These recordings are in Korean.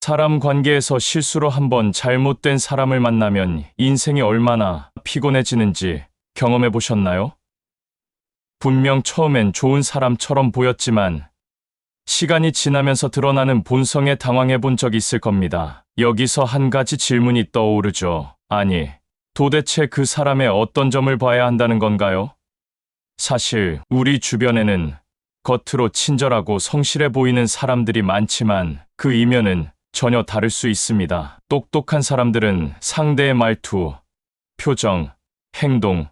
사람 관계에서 실수로 한번 잘못된 사람을 만나면 인생이 얼마나 피곤해지는지 경험해 보셨나요? 분명 처음엔 좋은 사람처럼 보였지만 시간이 지나면서 드러나는 본성에 당황해 본 적 있을 겁니다. 여기서 한 가지 질문이 떠오르죠. 아니, 도대체 그 사람의 어떤 점을 봐야 한다는 건가요? 사실 우리 주변에는 겉으로 친절하고 성실해 보이는 사람들이 많지만 그 이면은 전혀 다를 수 있습니다. 똑똑한 사람들은 상대의 말투, 표정, 행동,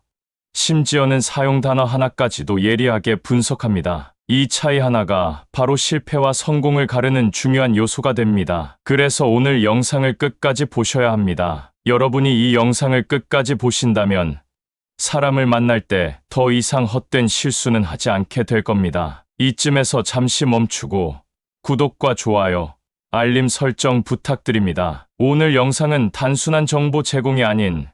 심지어는 사용 단어 하나까지도 예리하게 분석합니다. 이 차이 하나가 바로 실패와 성공을 가르는 중요한 요소가 됩니다. 그래서 오늘 영상을 끝까지 보셔야 합니다. 여러분이 이 영상을 끝까지 보신다면 사람을 만날 때 더 이상 헛된 실수는 하지 않게 될 겁니다. 이쯤에서 잠시 멈추고 구독과 좋아요, 알림 설정 부탁드립니다. 오늘 영상은 단순한 정보 제공이 아닌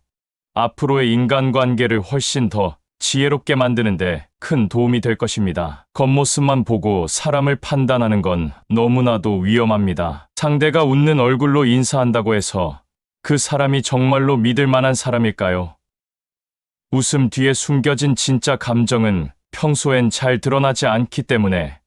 앞으로의 인간관계를 훨씬 더 지혜롭게 만드는데 큰 도움이 될 것입니다. 겉모습만 보고 사람을 판단하는 건 너무나도 위험합니다. 상대가 웃는 얼굴로 인사한다고 해서 그 사람이 정말로 믿을 만한 사람일까요? 웃음 뒤에 숨겨진 진짜 감정은 평소엔 잘 드러나지 않기 때문에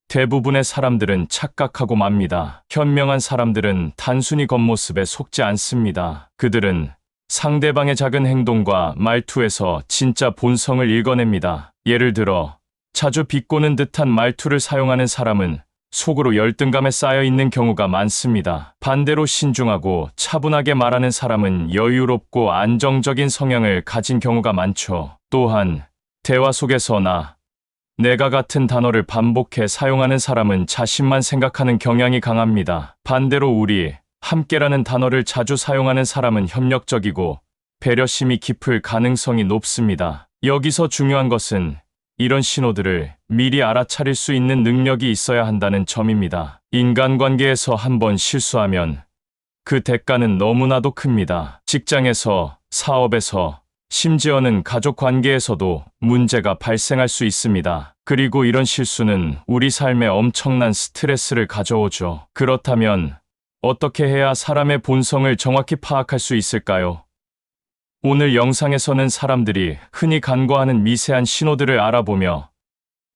대부분의 사람들은 착각하고 맙니다. 현명한 사람들은 단순히 겉모습에 속지 않습니다. 그들은 상대방의 작은 행동과 말투에서 진짜 본성을 읽어냅니다. 예를 들어, 자주 비꼬는 듯한 말투를 사용하는 사람은 속으로 열등감에 쌓여 있는 경우가 많습니다. 반대로 신중하고 차분하게 말하는 사람은 여유롭고 안정적인 성향을 가진 경우가 많죠. 또한, 대화 속에서 내가 같은 단어를 반복해 사용하는 사람은 자신만 생각하는 경향이 강합니다. 반대로 함께라는 단어를 자주 사용하는 사람은 협력적이고 배려심이 깊을 가능성이 높습니다. 여기서 중요한 것은 이런 신호들을 미리 알아차릴 수 있는 능력이 있어야 한다는 점입니다. 인간관계에서 한번 실수하면 그 대가는 너무나도 큽니다. 직장에서, 사업에서, 심지어는 가족 관계에서도 문제가 발생할 수 있습니다. 그리고 이런 실수는 우리 삶에 엄청난 스트레스를 가져오죠. 그렇다면 어떻게 해야 사람의 본성을 정확히 파악할 수 있을까요? 오늘 영상에서는 사람들이 흔히 간과하는 미세한 신호들을 알아보며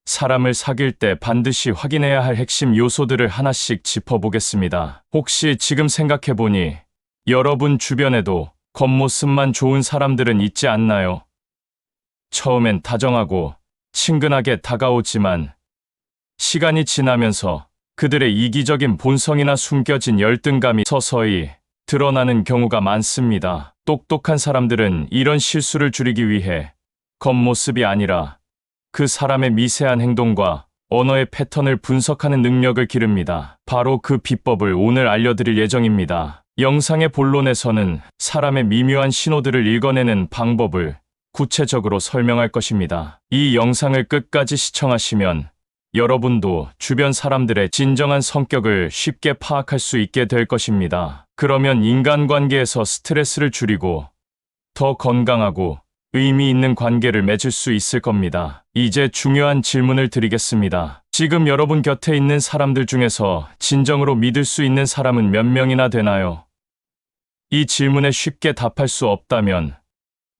사람을 사귈 때 반드시 확인해야 할 핵심 요소들을 하나씩 짚어보겠습니다. 혹시 지금 생각해보니 여러분 주변에도 겉모습만 좋은 사람들은 있지 않나요? 처음엔 다정하고 친근하게 다가오지만 시간이 지나면서 그들의 이기적인 본성이나 숨겨진 열등감이 서서히 드러나는 경우가 많습니다. 똑똑한 사람들은 이런 실수를 줄이기 위해 겉모습이 아니라 그 사람의 미세한 행동과 언어의 패턴을 분석하는 능력을 기릅니다. 바로 그 비법을 오늘 알려드릴 예정입니다. 영상의 본론에서는 사람의 미묘한 신호들을 읽어내는 방법을 구체적으로 설명할 것입니다. 이 영상을 끝까지 시청하시면 여러분도 주변 사람들의 진정한 성격을 쉽게 파악할 수 있게 될 것입니다. 그러면 인간관계에서 스트레스를 줄이고 더 건강하고 의미 있는 관계를 맺을 수 있을 겁니다. 이제 중요한 질문을 드리겠습니다. 지금 여러분 곁에 있는 사람들 중에서 진정으로 믿을 수 있는 사람은 몇 명이나 되나요? 이 질문에 쉽게 답할 수 없다면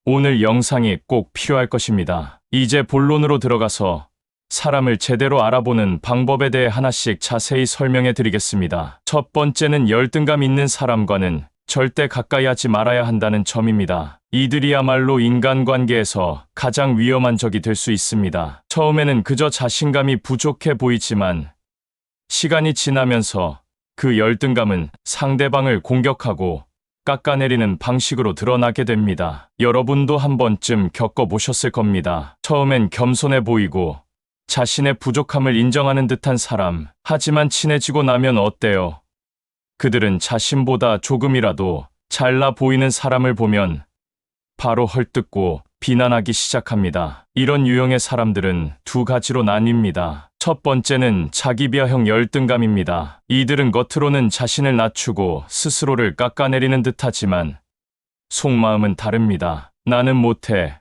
오늘 영상이 꼭 필요할 것입니다. 이제 본론으로 들어가서 사람을 제대로 알아보는 방법에 대해 하나씩 자세히 설명해 드리겠습니다. 첫 번째는 열등감 있는 사람과는 절대 가까이 하지 말아야 한다는 점입니다. 이들이야말로 인간관계에서 가장 위험한 적이 될 수 있습니다. 처음에는 그저 자신감이 부족해 보이지만 시간이 지나면서 그 열등감은 상대방을 공격하고 깎아내리는 방식으로 드러나게 됩니다. 여러분도 한 번쯤 겪어보셨을 겁니다. 처음엔 겸손해 보이고 자신의 부족함을 인정하는 듯한 사람. 하지만 친해지고 나면 어때요? 그들은 자신보다 조금이라도 잘나 보이는 사람을 보면 바로 헐뜯고 비난하기 시작합니다. 이런 유형의 사람들은 두 가지로 나뉩니다. 첫 번째는 자기 비하형 열등감입니다. 이들은 겉으로는 자신을 낮추고 스스로를 깎아내리는 듯하지만 속마음은 다릅니다. 나는 못해,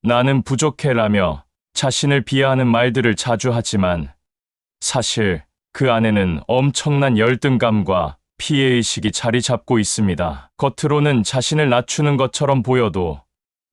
나는 부족해라며 자신을 비하하는 말들을 자주 하지만 사실 그 안에는 엄청난 열등감과 피해의식이 자리 잡고 있습니다. 겉으로는 자신을 낮추는 것처럼 보여도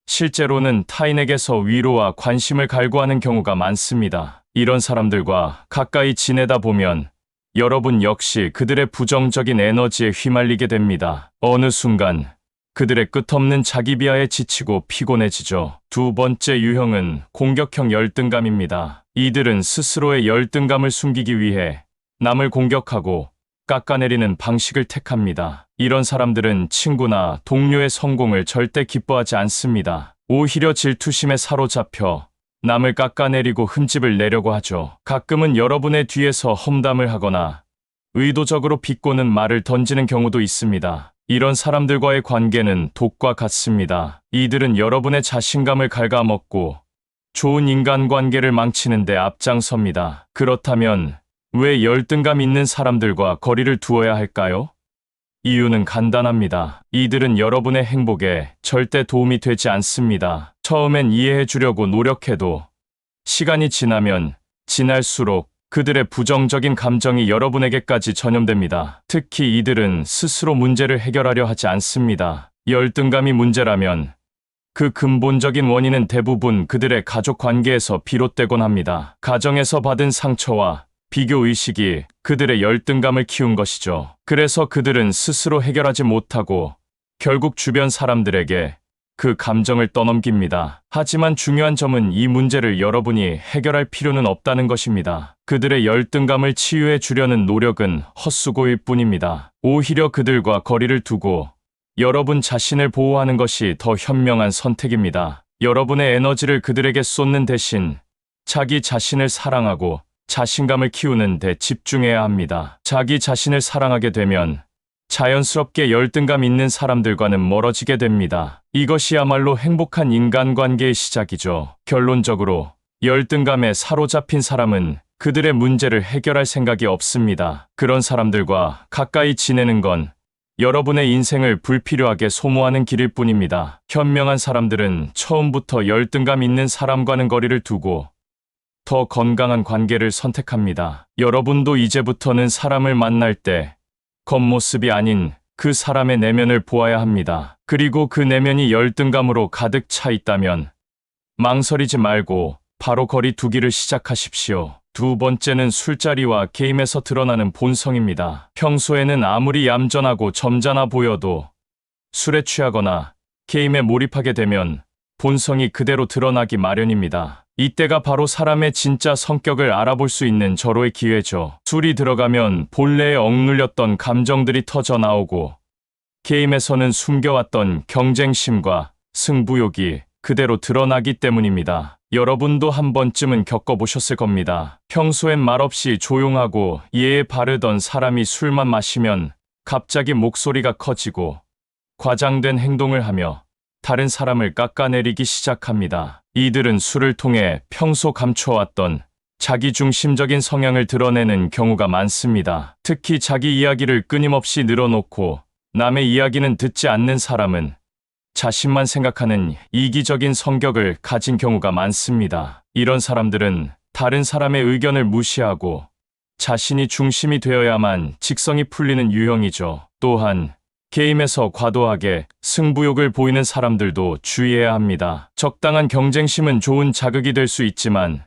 실제로는 타인에게서 위로와 관심을 갈구하는 경우가 많습니다. 이런 사람들과 가까이 지내다 보면 여러분 역시 그들의 부정적인 에너지에 휘말리게 됩니다. 어느 순간 그들의 끝없는 자기 비하에 지치고 피곤해지죠. 두 번째 유형은 공격형 열등감입니다. 이들은 스스로의 열등감을 숨기기 위해 남을 공격하고 깎아내리는 방식을 택합니다. 이런 사람들은 친구나 동료의 성공을 절대 기뻐하지 않습니다. 오히려 질투심에 사로잡혀 남을 깎아내리고 흠집을 내려고 하죠. 가끔은 여러분의 뒤에서 험담을 하거나 의도적으로 비꼬는 말을 던지는 경우도 있습니다. 이런 사람들과의 관계는 독과 같습니다. 이들은 여러분의 자신감을 갉아먹고 좋은 인간관계를 망치는 데 앞장섭니다. 그렇다면 왜 열등감 있는 사람들과 거리를 두어야 할까요? 이유는 간단합니다. 이들은 여러분의 행복에 절대 도움이 되지 않습니다. 처음엔 이해해 주려고 노력해도 시간이 지나면 지날수록 그들의 부정적인 감정이 여러분에게까지 전염됩니다. 특히 이들은 스스로 문제를 해결하려 하지 않습니다. 열등감이 문제라면 그 근본적인 원인은 대부분 그들의 가족 관계에서 비롯되곤 합니다. 가정에서 받은 상처와 비교의식이 그들의 열등감을 키운 것이죠. 그래서 그들은 스스로 해결하지 못하고 결국 주변 사람들에게 그 감정을 떠넘깁니다. 하지만 중요한 점은 이 문제를 여러분이 해결할 필요는 없다는 것입니다. 그들의 열등감을 치유해 주려는 노력은 헛수고일 뿐입니다. 오히려 그들과 거리를 두고 여러분 자신을 보호하는 것이 더 현명한 선택입니다. 여러분의 에너지를 그들에게 쏟는 대신 자기 자신을 사랑하고 자신감을 키우는 데 집중해야 합니다. 자기 자신을 사랑하게 되면 자연스럽게 열등감 있는 사람들과는 멀어지게 됩니다. 이것이야말로 행복한 인간관계의 시작이죠. 결론적으로 열등감에 사로잡힌 사람은 그들의 문제를 해결할 생각이 없습니다. 그런 사람들과 가까이 지내는 건 여러분의 인생을 불필요하게 소모하는 길일 뿐입니다. 현명한 사람들은 처음부터 열등감 있는 사람과는 거리를 두고 더 건강한 관계를 선택합니다. 여러분도 이제부터는 사람을 만날 때 겉모습이 아닌 그 사람의 내면을 보아야 합니다. 그리고 그 내면이 열등감으로 가득 차 있다면 망설이지 말고 바로 거리 두기를 시작하십시오. 두 번째는 술자리와 게임에서 드러나는 본성입니다. 평소에는 아무리 얌전하고 점잖아 보여도 술에 취하거나 게임에 몰입하게 되면 본성이 그대로 드러나기 마련입니다. 이때가 바로 사람의 진짜 성격을 알아볼 수 있는 절호의 기회죠. 술이 들어가면 본래에 억눌렸던 감정들이 터져 나오고 게임에서는 숨겨왔던 경쟁심과 승부욕이 그대로 드러나기 때문입니다. 여러분도 한 번쯤은 겪어보셨을 겁니다. 평소엔 말없이 조용하고 예의 바르던 사람이 술만 마시면 갑자기 목소리가 커지고 과장된 행동을 하며 다른 사람을 깎아내리기 시작합니다. 이들은 술을 통해 평소 감춰왔던 자기중심적인 성향을 드러내는 경우가 많습니다. 특히 자기 이야기를 끊임없이 늘어놓고 남의 이야기는 듣지 않는 사람은 자신만 생각하는 이기적인 성격을 가진 경우가 많습니다. 이런 사람들은 다른 사람의 의견을 무시하고 자신이 중심이 되어야만 직성이 풀리는 유형이죠. 또한 게임에서 과도하게 승부욕을 보이는 사람들도 주의해야 합니다. 적당한 경쟁심은 좋은 자극이 될 수 있지만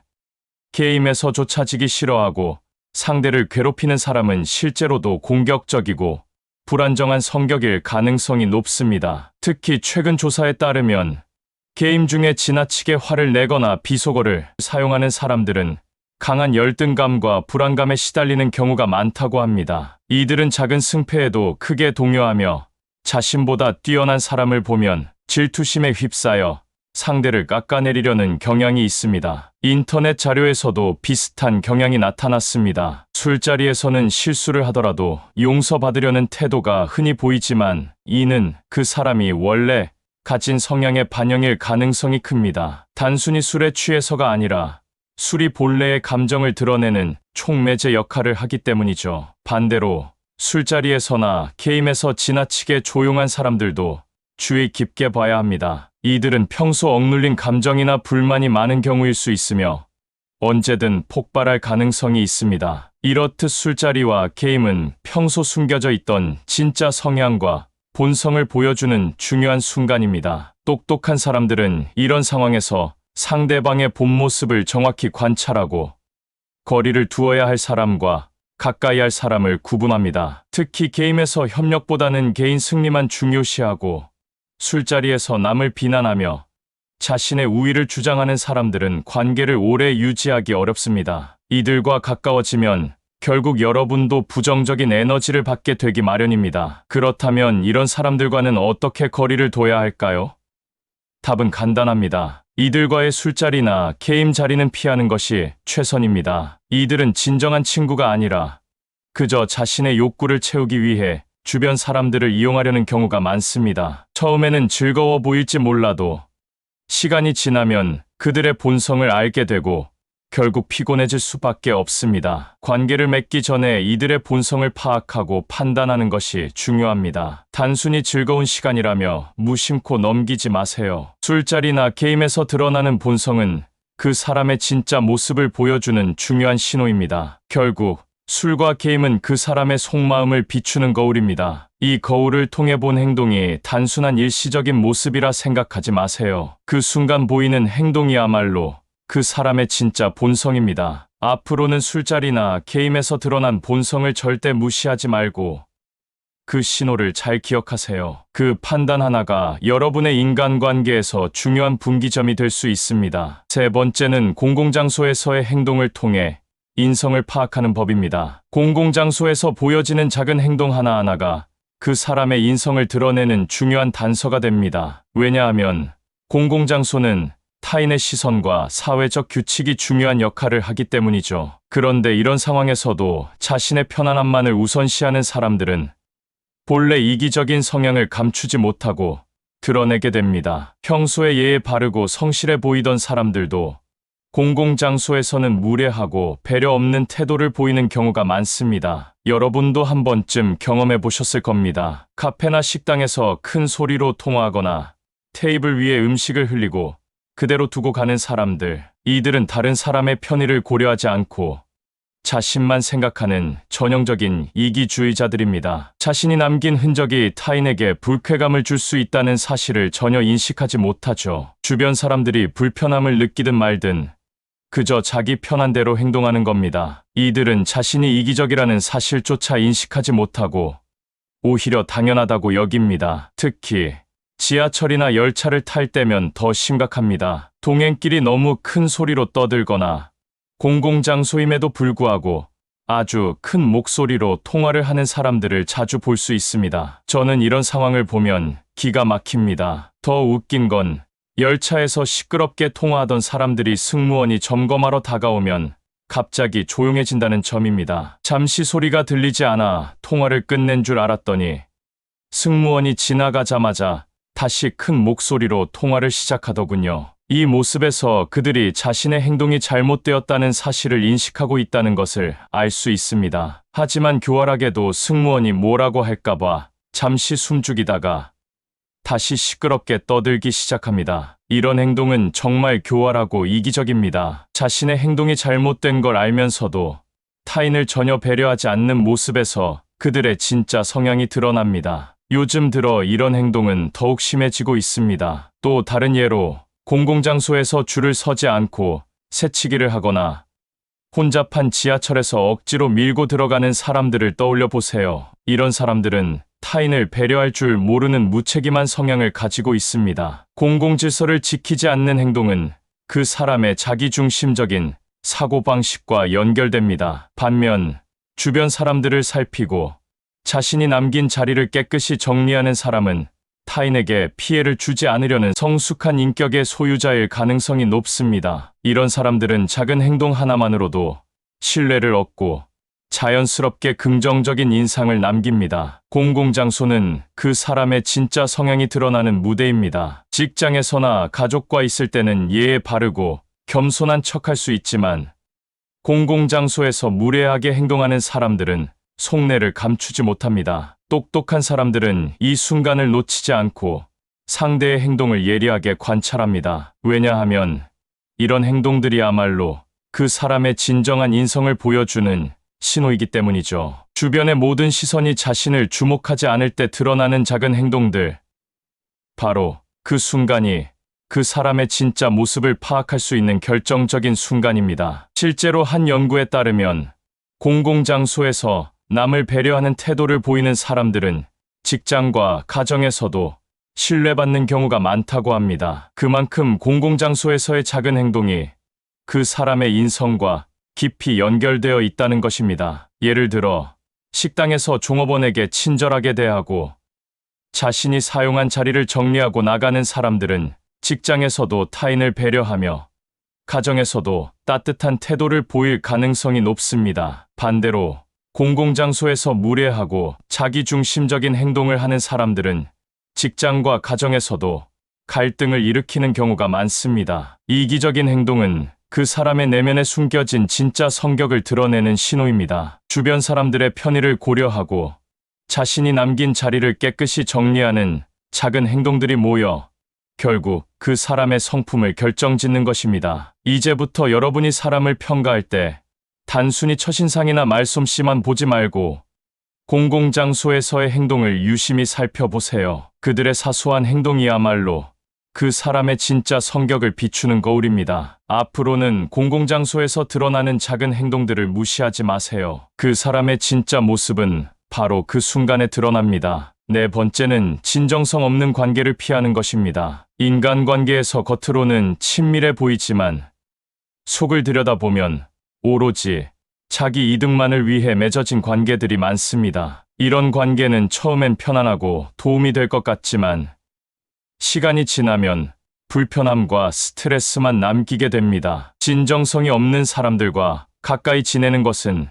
게임에서조차 지기 싫어하고 상대를 괴롭히는 사람은 실제로도 공격적이고 불안정한 성격일 가능성이 높습니다. 특히 최근 조사에 따르면 게임 중에 지나치게 화를 내거나 비속어를 사용하는 사람들은 강한 열등감과 불안감에 시달리는 경우가 많다고 합니다. 이들은 작은 승패에도 크게 동요하며 자신보다 뛰어난 사람을 보면 질투심에 휩싸여 상대를 깎아내리려는 경향이 있습니다. 인터넷 자료에서도 비슷한 경향이 나타났습니다. 술자리에서는 실수를 하더라도 용서받으려는 태도가 흔히 보이지만 이는 그 사람이 원래 가진 성향의 반영일 가능성이 큽니다. 단순히 술에 취해서가 아니라 술이 본래의 감정을 드러내는 촉매제 역할을 하기 때문이죠. 반대로 술자리에서나 게임에서 지나치게 조용한 사람들도 주의 깊게 봐야 합니다. 이들은 평소 억눌린 감정이나 불만이 많은 경우일 수 있으며 언제든 폭발할 가능성이 있습니다. 이렇듯 술자리와 게임은 평소 숨겨져 있던 진짜 성향과 본성을 보여주는 중요한 순간입니다. 똑똑한 사람들은 이런 상황에서 상대방의 본 모습을 정확히 관찰하고 거리를 두어야 할 사람과 가까이 할 사람을 구분합니다. 특히 게임에서 협력보다는 개인 승리만 중요시하고 술자리에서 남을 비난하며 자신의 우위를 주장하는 사람들은 관계를 오래 유지하기 어렵습니다. 이들과 가까워지면 결국 여러분도 부정적인 에너지를 받게 되기 마련입니다. 그렇다면 이런 사람들과는 어떻게 거리를 둬야 할까요? 답은 간단합니다. 이들과의 술자리나 게임 자리는 피하는 것이 최선입니다. 이들은 진정한 친구가 아니라 그저 자신의 욕구를 채우기 위해 주변 사람들을 이용하려는 경우가 많습니다. 처음에는 즐거워 보일지 몰라도 시간이 지나면 그들의 본성을 알게 되고 결국 피곤해질 수밖에 없습니다. 관계를 맺기 전에 이들의 본성을 파악하고 판단하는 것이 중요합니다. 단순히 즐거운 시간이라며 무심코 넘기지 마세요. 술자리나 게임에서 드러나는 본성은 그 사람의 진짜 모습을 보여주는 중요한 신호입니다. 결국 술과 게임은 그 사람의 속마음을 비추는 거울입니다. 이 거울을 통해 본 행동이 단순한 일시적인 모습이라 생각하지 마세요. 그 순간 보이는 행동이야말로 그 사람의 진짜 본성입니다. 앞으로는 술자리나 게임에서 드러난 본성을 절대 무시하지 말고 그 신호를 잘 기억하세요. 그 판단 하나가 여러분의 인간관계에서 중요한 분기점이 될 수 있습니다. 세 번째는 공공장소에서의 행동을 통해 인성을 파악하는 법입니다. 공공장소에서 보여지는 작은 행동 하나하나가 그 사람의 인성을 드러내는 중요한 단서가 됩니다. 왜냐하면 공공장소는 타인의 시선과 사회적 규칙이 중요한 역할을 하기 때문이죠. 그런데 이런 상황에서도 자신의 편안함만을 우선시하는 사람들은 본래 이기적인 성향을 감추지 못하고 드러내게 됩니다. 평소에 예에 바르고 성실해 보이던 사람들도 공공장소에서는 무례하고 배려 없는 태도를 보이는 경우가 많습니다. 여러분도 한 번쯤 경험해 보셨을 겁니다. 카페나 식당에서 큰 소리로 통화하거나 테이블 위에 음식을 흘리고 그대로 두고 가는 사람들. 이들은 다른 사람의 편의를 고려하지 않고 자신만 생각하는 전형적인 이기주의자들입니다. 자신이 남긴 흔적이 타인에게 불쾌감을 줄 수 있다는 사실을 전혀 인식하지 못하죠. 주변 사람들이 불편함을 느끼든 말든 그저 자기 편한 대로 행동하는 겁니다. 이들은 자신이 이기적이라는 사실조차 인식하지 못하고 오히려 당연하다고 여깁니다. 특히 지하철이나 열차를 탈 때면 더 심각합니다. 동행끼리 너무 큰 소리로 떠들거나 공공장소임에도 불구하고 아주 큰 목소리로 통화를 하는 사람들을 자주 볼 수 있습니다. 저는 이런 상황을 보면 기가 막힙니다. 더 웃긴 건 열차에서 시끄럽게 통화하던 사람들이 승무원이 점검하러 다가오면 갑자기 조용해진다는 점입니다. 잠시 소리가 들리지 않아 통화를 끝낸 줄 알았더니 승무원이 지나가자마자 다시 큰 목소리로 통화를 시작하더군요. 이 모습에서 그들이 자신의 행동이 잘못되었다는 사실을 인식하고 있다는 것을 알 수 있습니다. 하지만 교활하게도 승무원이 뭐라고 할까봐 잠시 숨죽이다가 다시 시끄럽게 떠들기 시작합니다. 이런 행동은 정말 교활하고 이기적입니다. 자신의 행동이 잘못된 걸 알면서도 타인을 전혀 배려하지 않는 모습에서 그들의 진짜 성향이 드러납니다. 요즘 들어 이런 행동은 더욱 심해지고 있습니다. 또 다른 예로 공공장소에서 줄을 서지 않고 새치기를 하거나 혼잡한 지하철에서 억지로 밀고 들어가는 사람들을 떠올려 보세요. 이런 사람들은 타인을 배려할 줄 모르는 무책임한 성향을 가지고 있습니다. 공공질서를 지키지 않는 행동은 그 사람의 자기중심적인 사고방식과 연결됩니다. 반면 주변 사람들을 살피고 자신이 남긴 자리를 깨끗이 정리하는 사람은 타인에게 피해를 주지 않으려는 성숙한 인격의 소유자일 가능성이 높습니다. 이런 사람들은 작은 행동 하나만으로도 신뢰를 얻고 자연스럽게 긍정적인 인상을 남깁니다. 공공장소는 그 사람의 진짜 성향이 드러나는 무대입니다. 직장에서나 가족과 있을 때는 예에 바르고 겸손한 척할 수 있지만 공공장소에서 무례하게 행동하는 사람들은 속내를 감추지 못합니다. 똑똑한 사람들은 이 순간을 놓치지 않고 상대의 행동을 예리하게 관찰합니다. 왜냐하면 이런 행동들이야말로 그 사람의 진정한 인성을 보여주는 신호이기 때문이죠. 주변의 모든 시선이 자신을 주목하지 않을 때 드러나는 작은 행동들. 바로 그 순간이 그 사람의 진짜 모습을 파악할 수 있는 결정적인 순간입니다. 실제로 한 연구에 따르면 공공장소에서 남을 배려하는 태도를 보이는 사람들은 직장과 가정에서도 신뢰받는 경우가 많다고 합니다. 그만큼 공공장소에서의 작은 행동이 그 사람의 인성과 깊이 연결되어 있다는 것입니다. 예를 들어 식당에서 종업원에게 친절하게 대하고 자신이 사용한 자리를 정리하고 나가는 사람들은 직장에서도 타인을 배려하며 가정에서도 따뜻한 태도를 보일 가능성이 높습니다. 반대로 공공장소에서 무례하고 자기중심적인 행동을 하는 사람들은 직장과 가정에서도 갈등을 일으키는 경우가 많습니다. 이기적인 행동은 그 사람의 내면에 숨겨진 진짜 성격을 드러내는 신호입니다. 주변 사람들의 편의를 고려하고 자신이 남긴 자리를 깨끗이 정리하는 작은 행동들이 모여 결국 그 사람의 성품을 결정짓는 것입니다. 이제부터 여러분이 사람을 평가할 때 단순히 첫인상이나 말솜씨만 보지 말고 공공장소에서의 행동을 유심히 살펴보세요. 그들의 사소한 행동이야말로 그 사람의 진짜 성격을 비추는 거울입니다. 앞으로는 공공장소에서 드러나는 작은 행동들을 무시하지 마세요. 그 사람의 진짜 모습은 바로 그 순간에 드러납니다. 네 번째는 진정성 없는 관계를 피하는 것입니다. 인간관계에서 겉으로는 친밀해 보이지만 속을 들여다보면 오로지 자기 이득만을 위해 맺어진 관계들이 많습니다. 이런 관계는 처음엔 편안하고 도움이 될 것 같지만 시간이 지나면 불편함과 스트레스만 남기게 됩니다. 진정성이 없는 사람들과 가까이 지내는 것은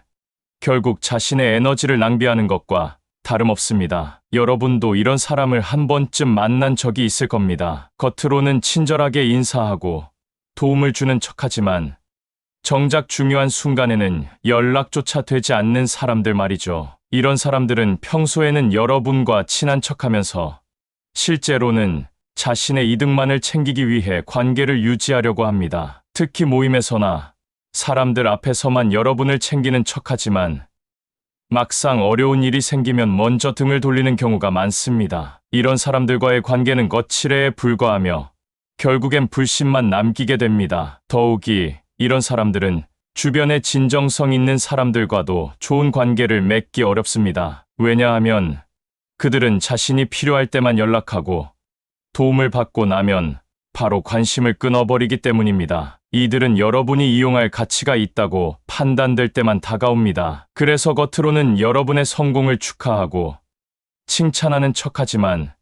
결국 자신의 에너지를 낭비하는 것과 다름없습니다. 여러분도 이런 사람을 한 번쯤 만난 적이 있을 겁니다. 겉으로는 친절하게 인사하고 도움을 주는 척하지만 정작 중요한 순간에는 연락조차 되지 않는 사람들 말이죠. 이런 사람들은 평소에는 여러분과 친한 척하면서 실제로는 자신의 이득만을 챙기기 위해 관계를 유지하려고 합니다. 특히 모임에서나 사람들 앞에서만 여러분을 챙기는 척하지만 막상 어려운 일이 생기면 먼저 등을 돌리는 경우가 많습니다. 이런 사람들과의 관계는 거칠애에 불과하며 결국엔 불신만 남기게 됩니다. 더욱이 이런 사람들은 주변에 진정성 있는 사람들과도 좋은 관계를 맺기 어렵습니다. 왜냐하면 그들은 자신이 필요할 때만 연락하고 도움을 받고 나면 바로 관심을 끊어버리기 때문입니다. 이들은 여러분이 이용할 가치가 있다고 판단될 때만 다가옵니다. 그래서 겉으로는 여러분의 성공을 축하하고 칭찬하는 척하지만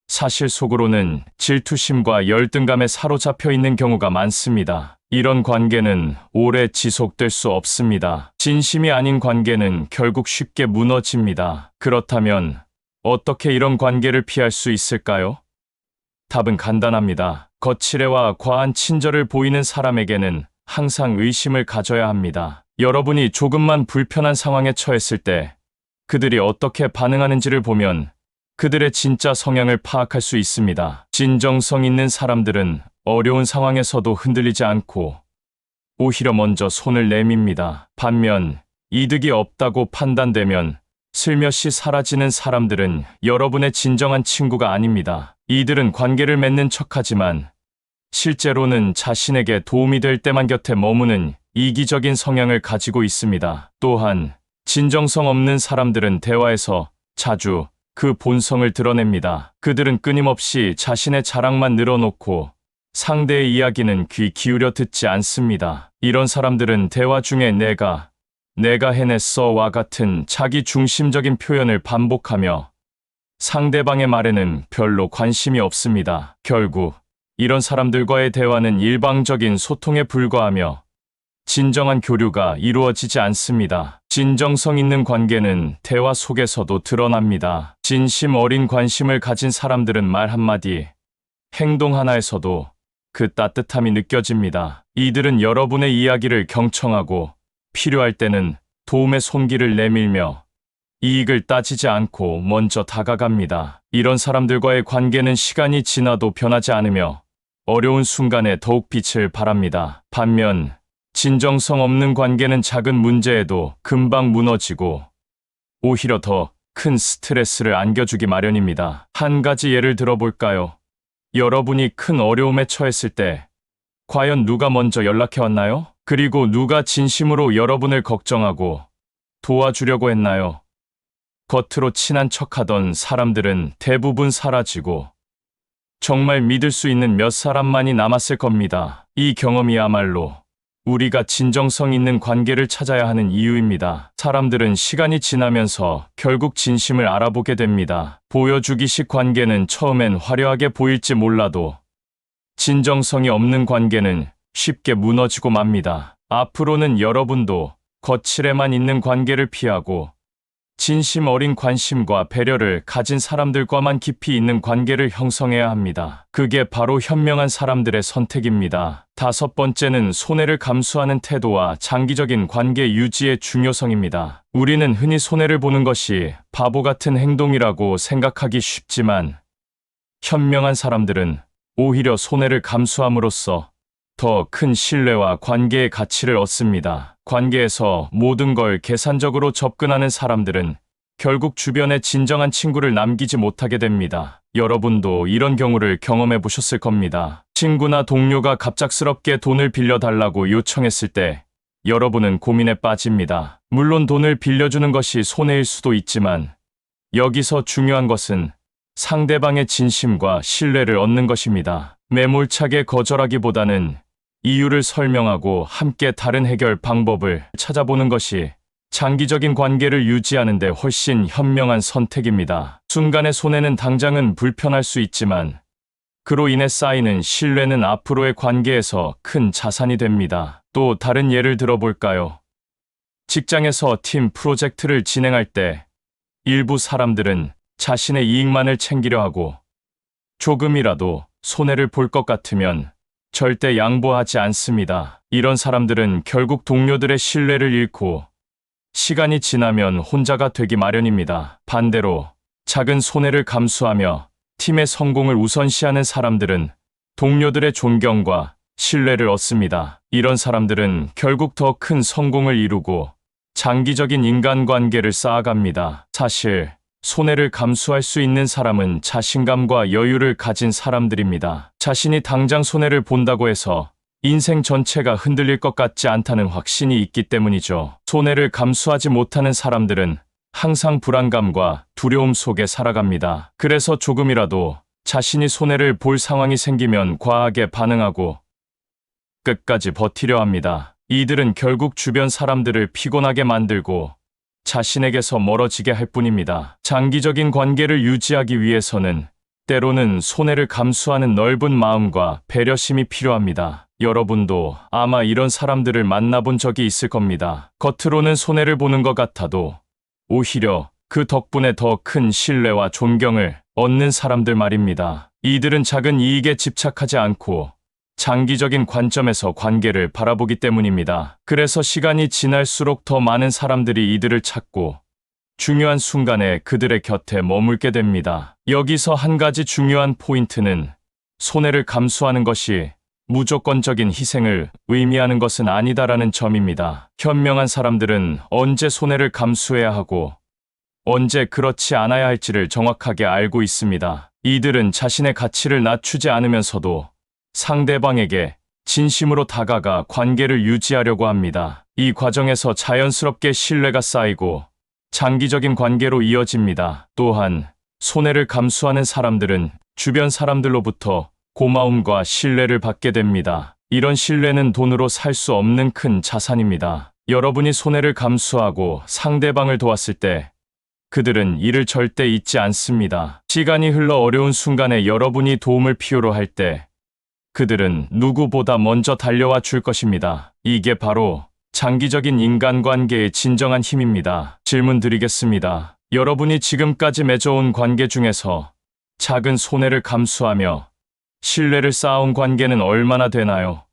사실 속으로는 질투심과 열등감에 사로잡혀 있는 경우가 많습니다. 이런 관계는 오래 지속될 수 없습니다. 진심이 아닌 관계는 결국 쉽게 무너집니다. 그렇다면 어떻게 이런 관계를 피할 수 있을까요? 답은 간단합니다. 거칠애와 과한 친절을 보이는 사람에게는 항상 의심을 가져야 합니다. 여러분이 조금만 불편한 상황에 처했을 때 그들이 어떻게 반응하는지를 보면 그들의 진짜 성향을 파악할 수 있습니다. 진정성 있는 사람들은 어려운 상황에서도 흔들리지 않고 오히려 먼저 손을 내밉니다. 반면 이득이 없다고 판단되면 슬며시 사라지는 사람들은 여러분의 진정한 친구가 아닙니다. 이들은 관계를 맺는 척하지만 실제로는 자신에게 도움이 될 때만 곁에 머무는 이기적인 성향을 가지고 있습니다. 또한 진정성 없는 사람들은 대화에서 자주 그 본성을 드러냅니다. 그들은 끊임없이 자신의 자랑만 늘어놓고 상대의 이야기는 귀 기울여 듣지 않습니다. 이런 사람들은 대화 중에 내가 해냈어와 같은 자기 중심적인 표현을 반복하며 상대방의 말에는 별로 관심이 없습니다. 결국 이런 사람들과의 대화는 일방적인 소통에 불과하며 진정한 교류가 이루어지지 않습니다. 진정성 있는 관계는 대화 속에서도 드러납니다. 진심 어린 관심을 가진 사람들은 말 한마디, 행동 하나에서도 그 따뜻함이 느껴집니다. 이들은 여러분의 이야기를 경청하고 필요할 때는 도움의 손길을 내밀며 이익을 따지지 않고 먼저 다가갑니다. 이런 사람들과의 관계는 시간이 지나도 변하지 않으며 어려운 순간에 더욱 빛을 발합니다. 반면 진정성 없는 관계는 작은 문제에도 금방 무너지고 오히려 더 큰 스트레스를 안겨주기 마련입니다. 한 가지 예를 들어볼까요? 여러분이 큰 어려움에 처했을 때 과연 누가 먼저 연락해 왔나요? 그리고 누가 진심으로 여러분을 걱정하고 도와주려고 했나요? 겉으로 친한 척하던 사람들은 대부분 사라지고 정말 믿을 수 있는 몇 사람만이 남았을 겁니다. 이 경험이야말로 우리가 진정성 있는 관계를 찾아야 하는 이유입니다. 사람들은 시간이 지나면서 결국 진심을 알아보게 됩니다. 보여주기식 관계는 처음엔 화려하게 보일지 몰라도 진정성이 없는 관계는 쉽게 무너지고 맙니다. 앞으로는 여러분도 거칠에만 있는 관계를 피하고 진심 어린 관심과 배려를 가진 사람들과만 깊이 있는 관계를 형성해야 합니다. 그게 바로 현명한 사람들의 선택입니다. 다섯 번째는 손해를 감수하는 태도와 장기적인 관계 유지의 중요성입니다. 우리는 흔히 손해를 보는 것이 바보 같은 행동이라고 생각하기 쉽지만 현명한 사람들은 오히려 손해를 감수함으로써 더 큰 신뢰와 관계의 가치를 얻습니다. 관계에서 모든 걸 계산적으로 접근하는 사람들은 결국 주변에 진정한 친구를 남기지 못하게 됩니다. 여러분도 이런 경우를 경험해 보셨을 겁니다. 친구나 동료가 갑작스럽게 돈을 빌려달라고 요청했을 때 여러분은 고민에 빠집니다. 물론 돈을 빌려주는 것이 손해일 수도 있지만 여기서 중요한 것은 상대방의 진심과 신뢰를 얻는 것입니다. 매몰차게 거절하기보다는 이유를 설명하고 함께 다른 해결 방법을 찾아보는 것이 장기적인 관계를 유지하는 데 훨씬 현명한 선택입니다. 순간의 손해는 당장은 불편할 수 있지만 그로 인해 쌓이는 신뢰는 앞으로의 관계에서 큰 자산이 됩니다. 또 다른 예를 들어볼까요? 직장에서 팀 프로젝트를 진행할 때 일부 사람들은 자신의 이익만을 챙기려 하고 조금이라도 손해를 볼 것 같으면 절대 양보하지 않습니다. 이런 사람들은 결국 동료들의 신뢰를 잃고 시간이 지나면 혼자가 되기 마련입니다. 반대로 작은 손해를 감수하며 팀의 성공을 우선시하는 사람들은 동료들의 존경과 신뢰를 얻습니다. 이런 사람들은 결국 더 큰 성공을 이루고 장기적인 인간관계를 쌓아갑니다. 사실 손해를 감수할 수 있는 사람은 자신감과 여유를 가진 사람들입니다. 자신이 당장 손해를 본다고 해서 인생 전체가 흔들릴 것 같지 않다는 확신이 있기 때문이죠. 손해를 감수하지 못하는 사람들은 항상 불안감과 두려움 속에 살아갑니다. 그래서 조금이라도 자신이 손해를 볼 상황이 생기면 과하게 반응하고 끝까지 버티려 합니다. 이들은 결국 주변 사람들을 피곤하게 만들고 자신에게서 멀어지게 할 뿐입니다. 장기적인 관계를 유지하기 위해서는 때로는 손해를 감수하는 넓은 마음과 배려심이 필요합니다. 여러분도 아마 이런 사람들을 만나본 적이 있을 겁니다. 겉으로는 손해를 보는 것 같아도 오히려 그 덕분에 더 큰 신뢰와 존경을 얻는 사람들 말입니다. 이들은 작은 이익에 집착하지 않고 장기적인 관점에서 관계를 바라보기 때문입니다. 그래서 시간이 지날수록 더 많은 사람들이 이들을 찾고 중요한 순간에 그들의 곁에 머물게 됩니다. 여기서 한 가지 중요한 포인트는 손해를 감수하는 것이 무조건적인 희생을 의미하는 것은 아니다라는 점입니다. 현명한 사람들은 언제 손해를 감수해야 하고 언제 그렇지 않아야 할지를 정확하게 알고 있습니다. 이들은 자신의 가치를 낮추지 않으면서도 상대방에게 진심으로 다가가 관계를 유지하려고 합니다. 이 과정에서 자연스럽게 신뢰가 쌓이고 장기적인 관계로 이어집니다. 또한 손해를 감수하는 사람들은 주변 사람들로부터 고마움과 신뢰를 받게 됩니다. 이런 신뢰는 돈으로 살 수 없는 큰 자산입니다. 여러분이 손해를 감수하고 상대방을 도왔을 때 그들은 이를 절대 잊지 않습니다. 시간이 흘러 어려운 순간에 여러분이 도움을 필요로 할 때 그들은 누구보다 먼저 달려와 줄 것입니다. 이게 바로 장기적인 인간관계의 진정한 힘입니다. 질문 드리겠습니다. 여러분이 지금까지 맺어온 관계 중에서 작은 손해를 감수하며 신뢰를 쌓아온 관계는 얼마나 되나요?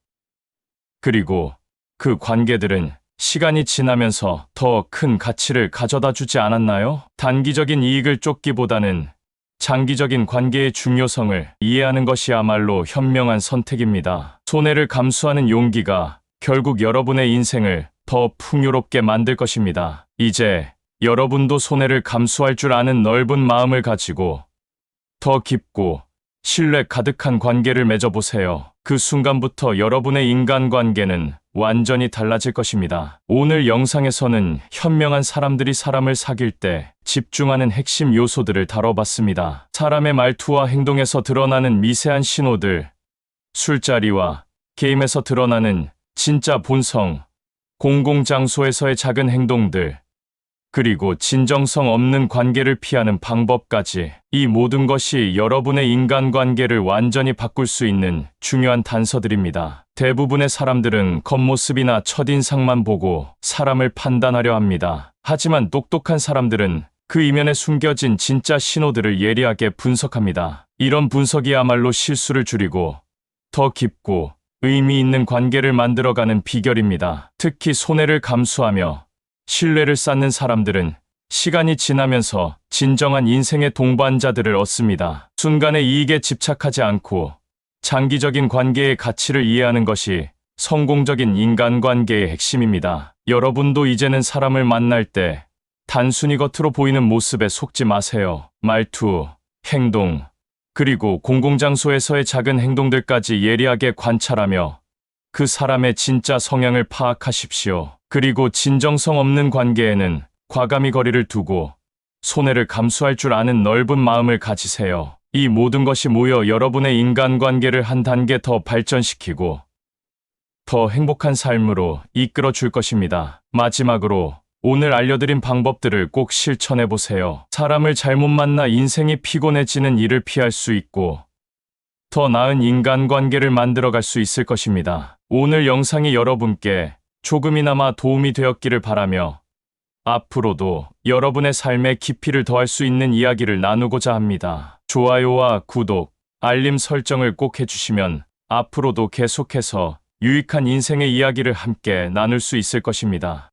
그리고 그 관계들은 시간이 지나면서 더 큰 가치를 가져다 주지 않았나요? 단기적인 이익을 쫓기보다는 장기적인 관계의 중요성을 이해하는 것이야말로 현명한 선택입니다. 손해를 감수하는 용기가 결국 여러분의 인생을 더 풍요롭게 만들 것입니다. 이제 여러분도 손해를 감수할 줄 아는 넓은 마음을 가지고 더 깊고 신뢰 가득한 관계를 맺어보세요. 그 순간부터 여러분의 인간관계는 완전히 달라질 것입니다. 오늘 영상에서는 현명한 사람들이 사람을 사귈 때 집중하는 핵심 요소들을 다뤄봤습니다. 사람의 말투와 행동에서 드러나는 미세한 신호들, 술자리와 게임에서 드러나는 진짜 본성, 공공장소에서의 작은 행동들, 그리고 진정성 없는 관계를 피하는 방법까지, 이 모든 것이 여러분의 인간관계를 완전히 바꿀 수 있는 중요한 단서들입니다. 대부분의 사람들은 겉모습이나 첫인상만 보고 사람을 판단하려 합니다. 하지만 똑똑한 사람들은 그 이면에 숨겨진 진짜 신호들을 예리하게 분석합니다. 이런 분석이야말로 실수를 줄이고 더 깊고 의미 있는 관계를 만들어가는 비결입니다. 특히 손해를 감수하며 신뢰를 쌓는 사람들은 시간이 지나면서 진정한 인생의 동반자들을 얻습니다. 순간의 이익에 집착하지 않고 장기적인 관계의 가치를 이해하는 것이 성공적인 인간관계의 핵심입니다. 여러분도 이제는 사람을 만날 때 단순히 겉으로 보이는 모습에 속지 마세요. 말투, 행동, 그리고 공공장소에서의 작은 행동들까지 예리하게 관찰하며 그 사람의 진짜 성향을 파악하십시오. 그리고 진정성 없는 관계에는 과감히 거리를 두고 손해를 감수할 줄 아는 넓은 마음을 가지세요. 이 모든 것이 모여 여러분의 인간관계를 한 단계 더 발전시키고 더 행복한 삶으로 이끌어 줄 것입니다. 마지막으로 오늘 알려드린 방법들을 꼭 실천해 보세요. 사람을 잘못 만나 인생이 피곤해지는 일을 피할 수 있고 더 나은 인간관계를 만들어갈 수 있을 것입니다. 오늘 영상이 여러분께 조금이나마 도움이 되었기를 바라며 앞으로도 여러분의 삶에 깊이를 더할 수 있는 이야기를 나누고자 합니다. 좋아요와 구독, 알림 설정을 꼭 해주시면 앞으로도 계속해서 유익한 인생의 이야기를 함께 나눌 수 있을 것입니다.